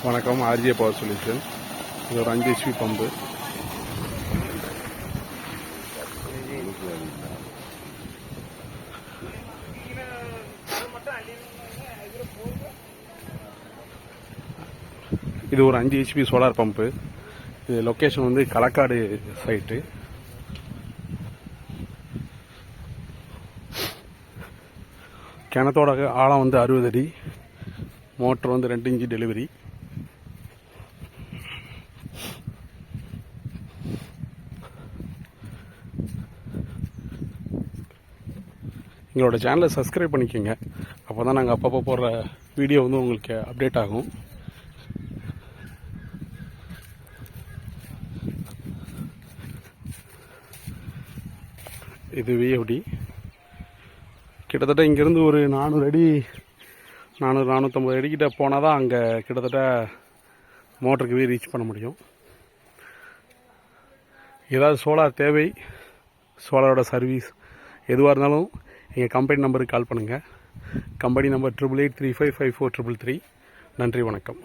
வணக்கம். RJ power solution. இது ஒரு 5 HP பம்பு. இது ஒரு 5 HP சோலார் பம்பு. இது லொக்கேஷன் வந்து களக்காடு சைட்டு. கிணத்தோட ஆழம் வந்து 60 அடி. மோட்டர் வந்து 2 இன்ச்சு டெலிவரி. எங்களோட சேனலை சப்ஸ்கிரைப் பண்ணிக்கோங்க. அப்போ தான் நாங்கள் அப்பப்போ போடுற வீடியோ வந்து உங்களுக்கு அப்டேட் ஆகும். இது VFD. கிட்டத்தட்ட இங்கேருந்து ஒரு 400 அடி 450 அடிக்கிட்ட போனால் தான் அங்கே கிட்டத்தட்ட மோட்டருக்கு போய் ரீச் பண்ண முடியும். ஏதாவது சோலார் தேவை, சோலாரோட சர்வீஸ் எதுவாக இருந்தாலும் எங்கள் கம்பெனி நம்பருக்கு கால் பண்ணுங்கள். Company number 8883554333. நன்றி, வணக்கம்.